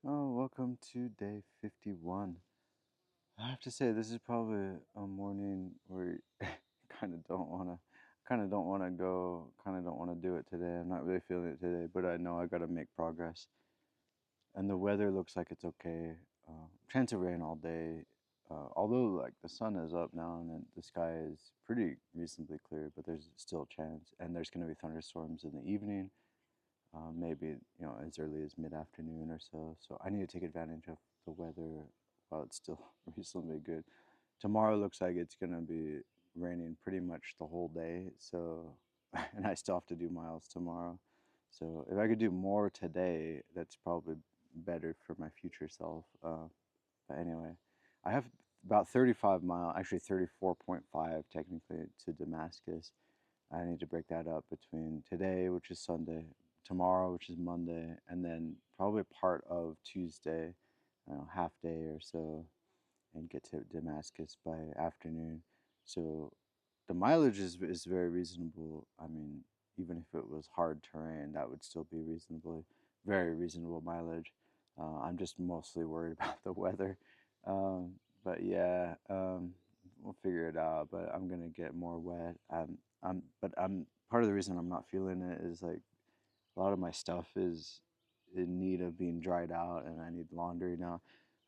Oh, welcome to day 51. I have to say this is probably a morning where you kind of don't want to go, kind of don't want to do it today. I'm not really feeling it today, but I know I got to make progress. And the weather looks like it's okay. Chance of rain all day. Although like the sun is up now and the sky is pretty reasonably clear, but there's still a chance. And there's going to be thunderstorms in the evening, maybe as early as mid-afternoon or so. So I need to take advantage of the weather while it's still reasonably good. Tomorrow looks like it's gonna be raining pretty much the whole day. So, and I still have to do miles tomorrow. So if I could do more today, that's probably better for my future self. But anyway, I have about 35 mile, actually 34.5 technically to Damascus. I need to break that up between today, which is Sunday, tomorrow, which is Monday, and then probably part of Tuesday, half day or so, and get to Damascus by afternoon. So the mileage is very reasonable. I mean, even if it was hard terrain, that would still be reasonably, very reasonable mileage. I'm just mostly worried about the weather. But yeah, we'll figure it out. But I'm gonna get more wet. But I'm part of the reason I'm not feeling it is like a lot of my stuff is in need of being dried out, and I need laundry now.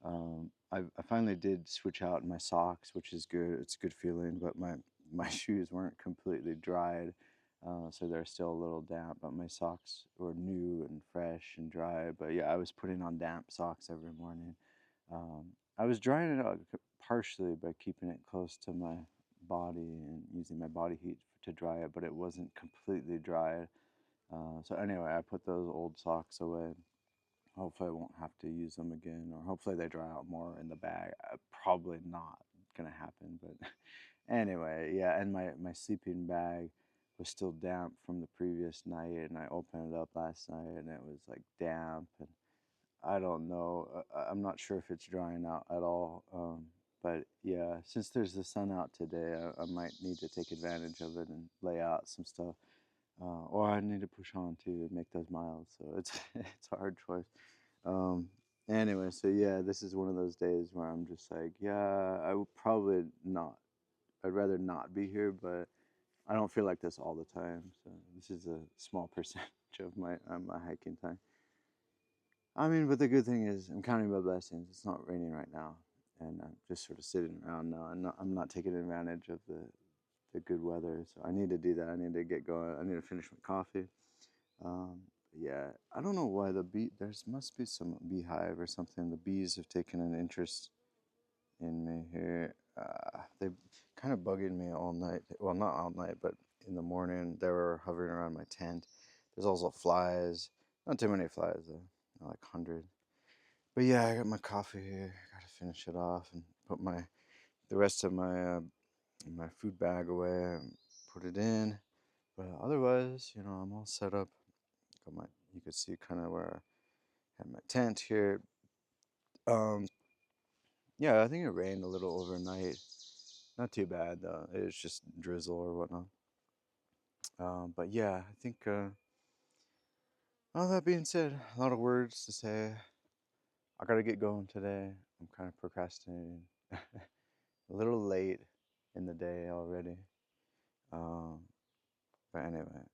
I finally did switch out my socks, which is good. It's a good feeling, but my shoes weren't completely dried, so they're still a little damp. But my socks were new and fresh and dry. But yeah, I was putting on damp socks every morning. I was drying it out partially by keeping it close to my body and using my body heat to dry it, but it wasn't completely dry. So anyway, I put those old socks away. Hopefully, I won't have to use them again, or hopefully they dry out more in the bag. Probably not gonna happen, but anyway, yeah. And my sleeping bag was still damp from the previous night, and I opened it up last night, and it was like damp, and I don't know. I'm not sure if it's drying out at all. But yeah, since there's the sun out today, I might need to take advantage of it and lay out some stuff, or I need to push on to make those miles. So it's it's a hard choice. Um, anyway, so yeah, this is one of those days where I'm just like, yeah, I would probably not. I'd rather not be here, but I don't feel like this all the time. So this is a small percentage of my hiking time. I mean, but the good thing is I'm counting my blessings. It's not raining right now, and I'm just sort of sitting around now. I'm not taking advantage of the good weather. So I need to do that. I need to get going. I need to finish my coffee. Um, yeah, I don't know why the bee. There's must be some beehive or something. The bees have taken an interest in me here. They've kind of bugging me all night. Well, not all night, but in the morning they were hovering around my tent. There's also flies. Not too many flies though. Not like 100. But yeah, I got my coffee here. I gotta finish it off and put the rest of my food bag away and put it in. But otherwise, I'm all set up. Got my You could see kind of where I had my tent here. Um, yeah, I think it rained a little overnight. Not too bad though. It was just drizzle or whatnot. But yeah, I think all that being said, a lot of words to say. I gotta get going today. I'm kind of procrastinating. A little late in the day already. Um, but anyway,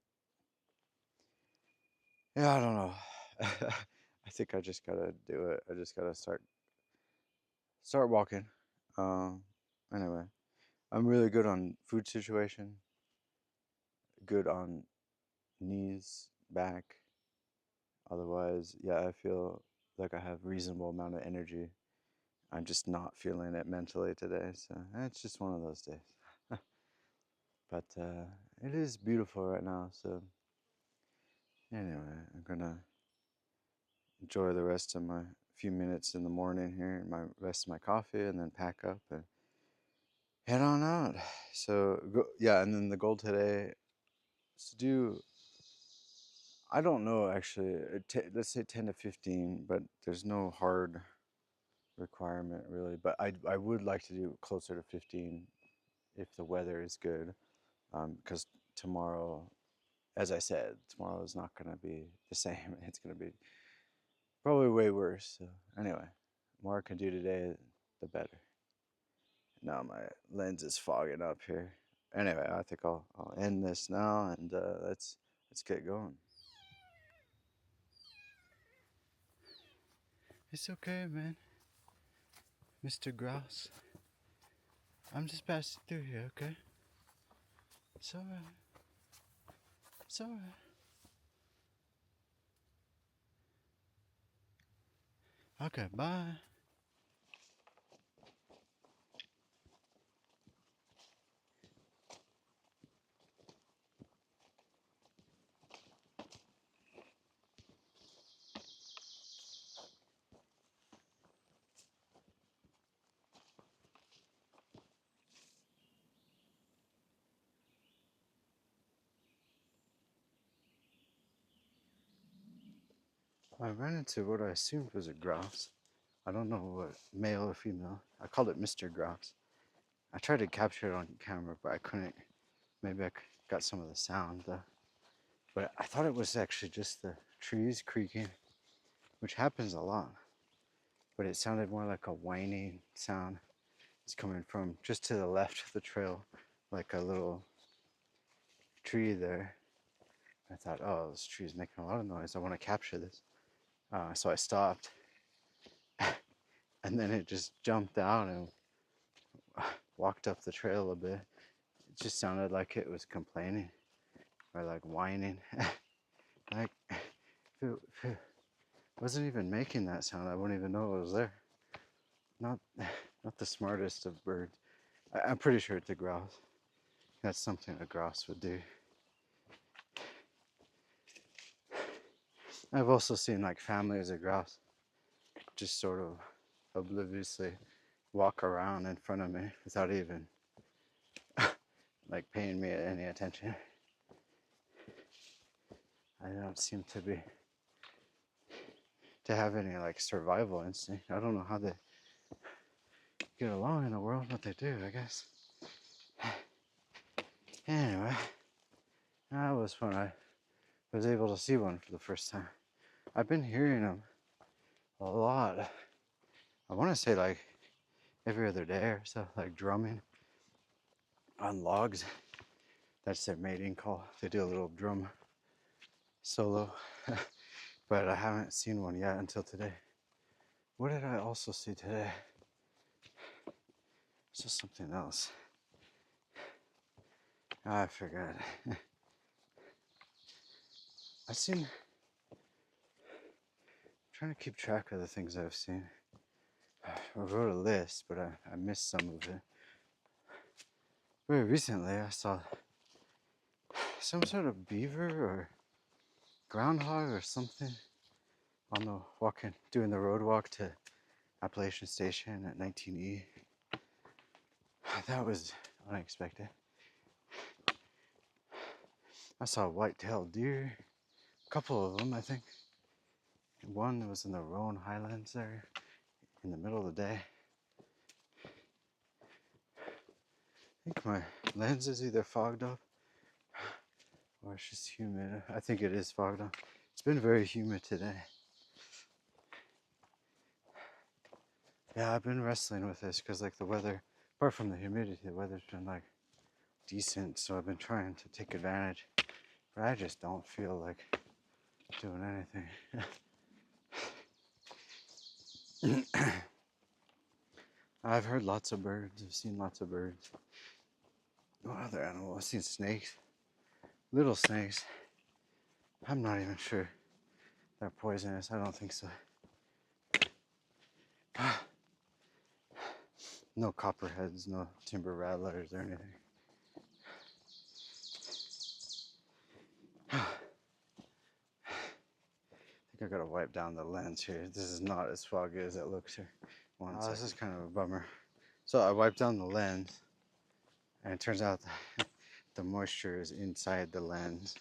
yeah, I don't know. I think I just gotta do it. I just gotta start walking. Um, anyway, I'm really good on food situation. Good on knees, back. Otherwise, yeah, I feel like I have reasonable amount of energy. I'm just not feeling it mentally today, so it's just one of those days. But it is beautiful right now, so anyway, I'm gonna enjoy the rest of my few minutes in the morning here, and my rest of my coffee, and then pack up and head on out. So yeah, and then the goal today is to do. I don't know actually. Let's say 10 to 15, but there's no hard requirement really. But I would like to do closer to 15 if the weather is good, because tomorrow, as I said, tomorrow is not going to be the same. It's going to be Probably way worse. So anyway, the more I can do today, the better. Now my lens is fogging up here. Anyway, I think I'll end this now and let's get going. It's okay, man. Mr. Grouse. I'm just passing through here, okay? It's alright. It's alright. Okay, bye. I ran into what I assumed was a grouse. I don't know what male or female. I called it Mr. Grouse. I tried to capture it on camera, but I couldn't. Maybe I got some of the sound though. But I thought it was actually just the trees creaking, which happens a lot. But it sounded more like a whining sound. It's coming from just to the left of the trail, like a little tree there. I thought, oh, this tree is making a lot of noise. I want to capture this. So I stopped, and then it just jumped out and walked up the trail a bit. It just sounded like it was complaining or like whining. Like if it wasn't even making that sound, I wouldn't even know it was there. Not, not the smartest of birds. I'm pretty sure it's a grouse. That's something a grouse would do. I've also seen like families of grouse just sort of obliviously walk around in front of me without even like paying me any attention. I don't seem to have any like survival instinct. I don't know how they get along in the world, but they do, I guess. Anyway, that was when I was able to see one for the first time. I've been hearing them a lot. I want to say like every other day or so, like drumming on logs. That's their mating call. They do a little drum solo, but I haven't seen one yet until today. What did I also see today? It's just something else. I forgot. I've seen. I'm trying to keep track of the things I've seen. I wrote a list, but I missed some of it. Very recently, I saw some sort of beaver or groundhog or something on the doing the road walk to Appalachian Station at 19E. That was unexpected. I saw a white-tailed deer, a couple of them, I think. One was in the Roan Highlands there in the middle of the day. I think my lens is either fogged up or it's just humid. I think it is fogged up. It's been very humid today. Yeah, I've been wrestling with this because like the weather, apart from the humidity, the weather's been like decent, so I've been trying to take advantage, but I just don't feel like doing anything. I've heard lots of birds. I've seen lots of birds. No other animal. I've seen snakes, little snakes. I'm not even sure they're poisonous. I don't think so. No copperheads, no timber rattlers or anything. I think I gotta wipe down the lens here. This is not as foggy as it looks here. This is kind of a bummer. So I wiped down the lens, and it turns out the moisture is inside the lens.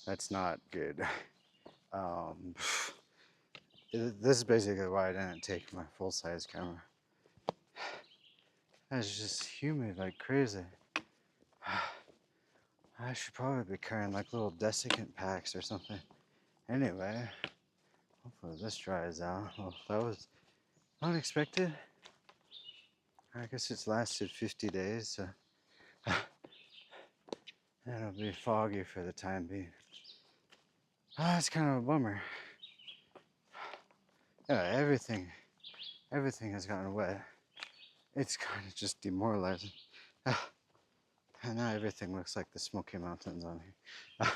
That's not good. This is basically why I didn't take my full-size camera. It's just humid like crazy. I should probably be carrying like little desiccant packs or something. Anyway, Hopefully this dries out. Well, that was unexpected. I guess it's lasted 50 days, so it'll be foggy for the time being. It's kind of a bummer. Yeah, everything has gotten wet. It's kind of just demoralizing. And now everything looks like the Smoky Mountains on here.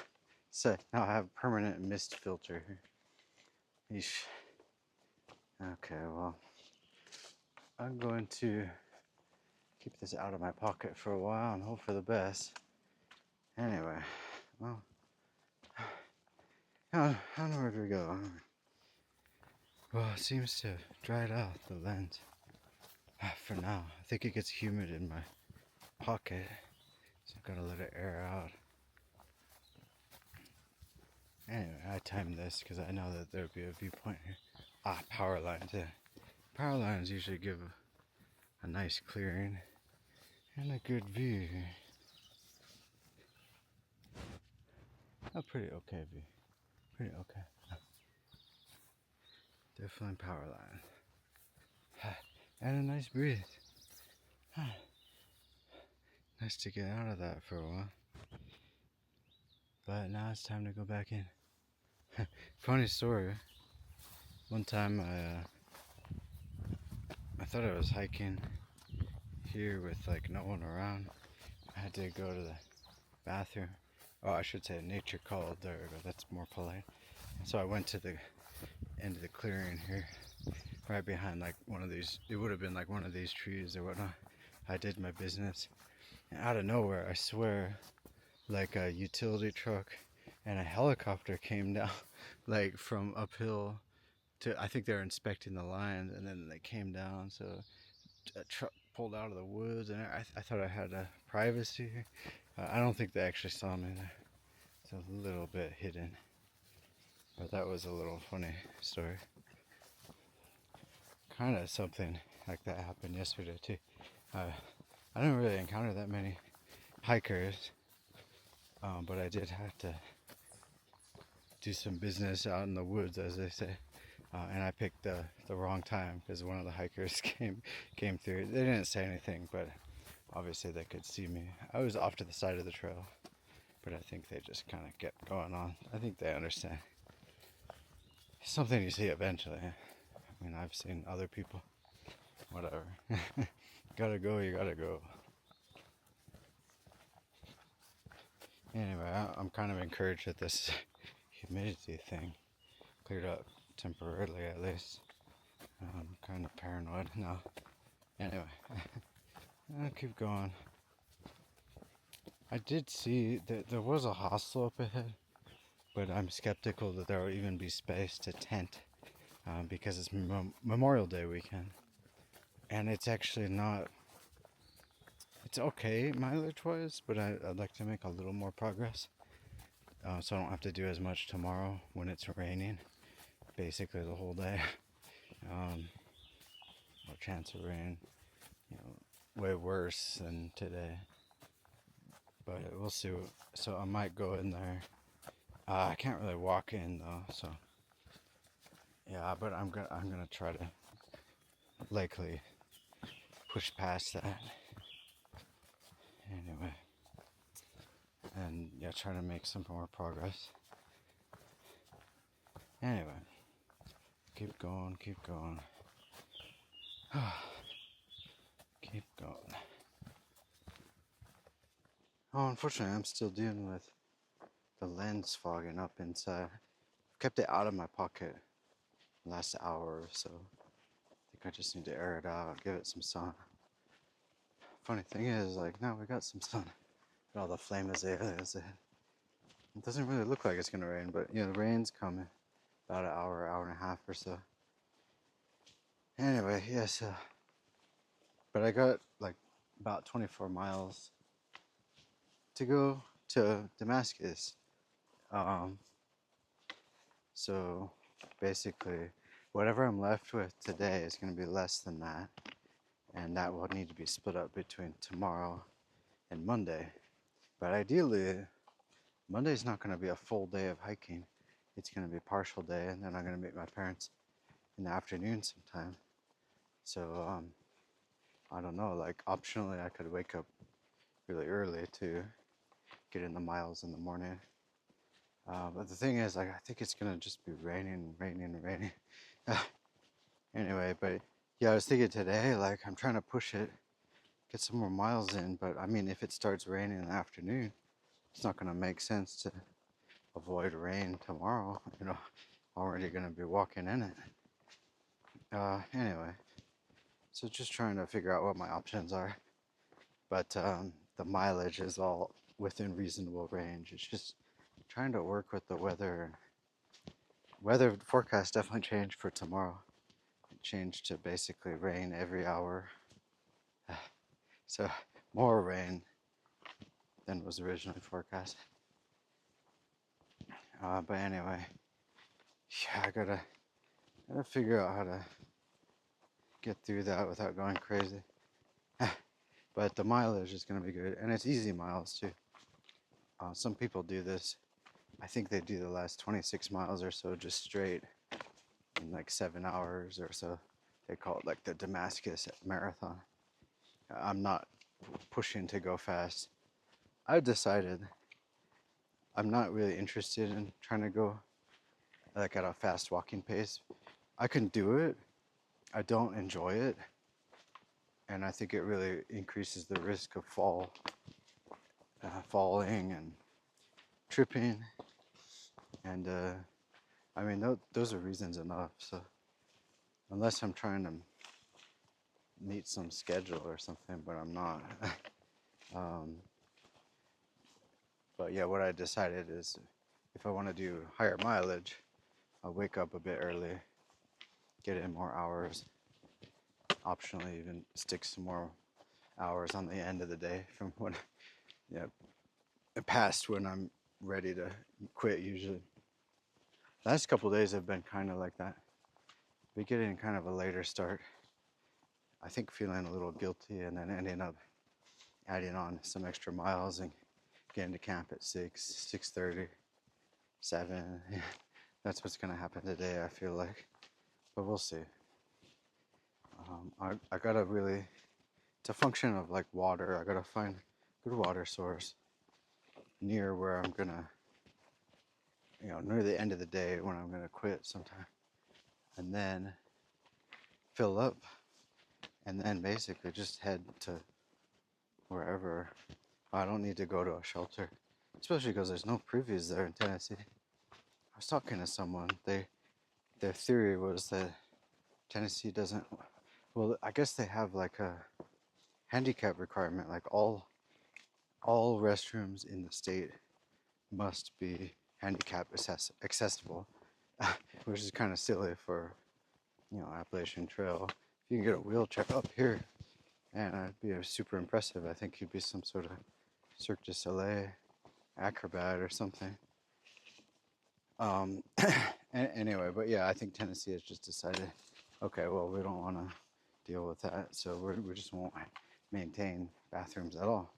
So now I have a permanent mist filter here. Eesh. Okay, well, I'm going to keep this out of my pocket for a while and hope for the best. Anyway, well, onward we go. Well, it seems to have dried out the lens for now. I think it gets humid in my pocket, so I've got to let it air out. Anyway, I timed this because I know that there'd be a viewpoint here. Power lines, yeah. Power lines usually give a nice clearing and a good view. A pretty okay view. Pretty okay. Definitely power line. And a nice breeze. Nice to get out of that for a while. But now it's time to go back in. Funny story. One time I thought I was hiking here with like no one around. I had to go to the bathroom. Oh, I should say nature called there, but that's more polite. So I went to the end of the clearing here, right behind like one of these. It would have been like one of these trees or whatnot. I did my business, and out of nowhere, I swear, like a utility truck and a helicopter came down, like from uphill to. I think they were inspecting the lines, and then they came down. So a truck pulled out of the woods, and I thought I had privacy. I don't think they actually saw me there. It's a little bit hidden, but that was a little funny story. Kind of something like that happened yesterday too. I didn't really encounter that many hikers, but I did have to do some business out in the woods, as they say. And I picked the wrong time because one of the hikers came through. They didn't say anything, but obviously they could see me. I was off to the side of the trail, but I think they just kind of kept going on. I think they understand. It's something you see eventually. I mean, I've seen other people. Whatever. Gotta go, you gotta go. Anyway, I'm kind of encouraged that this humidity thing cleared up temporarily, at least. I'm kind of paranoid now. Anyway, I'll keep going. I did see that there was a hostel up ahead, but I'm skeptical that there will even be space to tent because it's Memorial Day weekend. And it's actually not. It's okay mileage-wise, but I'd like to make a little more progress. So I don't have to do as much tomorrow when it's raining. Basically the whole day. No chance of rain. Way worse than today. But we'll see. So I might go in there. I can't really walk in though, so yeah. But I'm gonna try to likely push past that. Anyway, and yeah, try to make some more progress. Anyway, keep going, keep going. Keep going. Oh, unfortunately, I'm still dealing with the lens fogging up inside. I've kept it out of my pocket the last hour or so. I think I just need to air it out, give it some sun. Funny thing is, like, now we got some sun. All the flame is there. It doesn't really look like it's gonna rain, but the rain's coming. About an hour and a half or so. Anyway, yes, but I got like about 24 miles to go to Damascus. So basically, whatever I'm left with today is going to be less than that, and that will need to be split up between tomorrow and Monday. But ideally, Monday's not going to be a full day of hiking. it's going to be a partial day, and then I'm going to meet my parents in the afternoon sometime. So I don't know, like optionally I could wake up really early to get in the miles in the morning. But the thing is, like, I think it's gonna just be raining, raining, raining. Anyway, but yeah, I was thinking today, like, I'm trying to push it, get some more miles in. But I mean, if it starts raining in the afternoon, it's not gonna make sense to avoid rain tomorrow. You know, already gonna be walking in it. Anyway, so just trying to figure out what my options are. But the mileage is all within reasonable range. It's just trying to work with the weather. Weather forecast definitely changed for tomorrow. It changed to basically rain every hour. So more rain than was originally forecast. But anyway, yeah, I gotta figure out how to get through that without going crazy. But the mileage is gonna be good, and it's easy miles too. Some people do this. I think they do the last 26 miles or so just straight in like 7 hours or so. They call it like the Damascus Marathon. I'm not pushing to go fast. I've decided I'm not really interested in trying to go like at a fast walking pace. I can do it. I don't enjoy it. And I think it really increases the risk of falling and tripping. And I mean, those are reasons enough. So unless I'm trying to meet some schedule or something, but I'm not. um, but yeah, what I decided is if I want to do higher mileage, I'll wake up a bit early, get in more hours, optionally even stick some more hours on the end of the day from when, yeah, past when I'm ready to quit usually. Last couple of days have been kind of like that. Be getting kind of a later start. I think feeling a little guilty and then ending up adding on some extra miles and getting to camp at 6, 6:30, 7. That's what's gonna happen today, I feel like. But we'll see. I gotta really, it's a function of like water. I gotta find good water source near where I'm gonna, near the end of the day when I'm gonna quit sometime. And then fill up and then basically just head to wherever. I don't need to go to a shelter, especially because there's no previews there in Tennessee. I was talking to someone, their theory was that Tennessee doesn't, well, I guess they have like a handicap requirement, like all restrooms in the state must be handicap accessible, which is kind of silly for, Appalachian Trail. If you can get a wheelchair up here, man, that'd be super impressive. I think you'd be some sort of Cirque du Soleil acrobat or something. Anyway, but yeah, I think Tennessee has just decided, okay, well, we don't want to deal with that, so we just won't maintain bathrooms at all.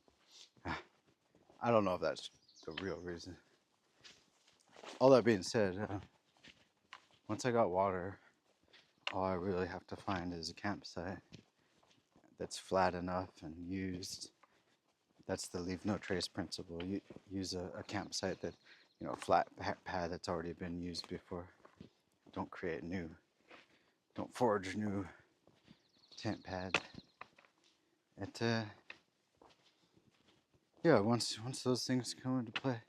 I don't know if that's the real reason. All that being said, once I got water, all I really have to find is a campsite that's flat enough and used. That's the leave no trace principle. You use a campsite that, flat pad that's already been used before. Don't create new. Don't forge new tent pad. Yeah, once those things come into play,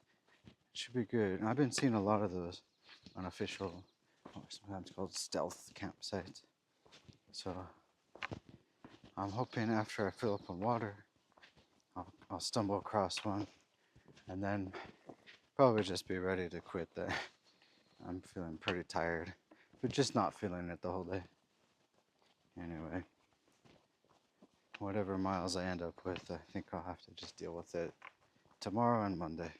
it should be good. And I've been seeing a lot of those unofficial, or sometimes called stealth campsites. So I'm hoping after I fill up on water, I'll stumble across one, and then probably just be ready to quit that. I'm feeling pretty tired, but just not feeling it the whole day. Anyway, whatever miles I end up with, I think I'll have to just deal with it tomorrow and Monday.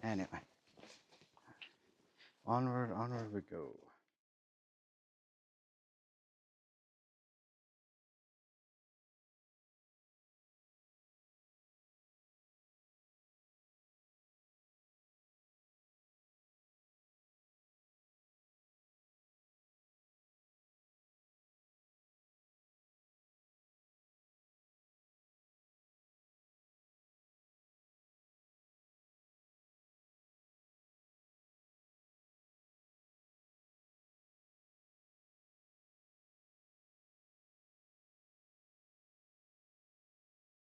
Anyway, onward we go.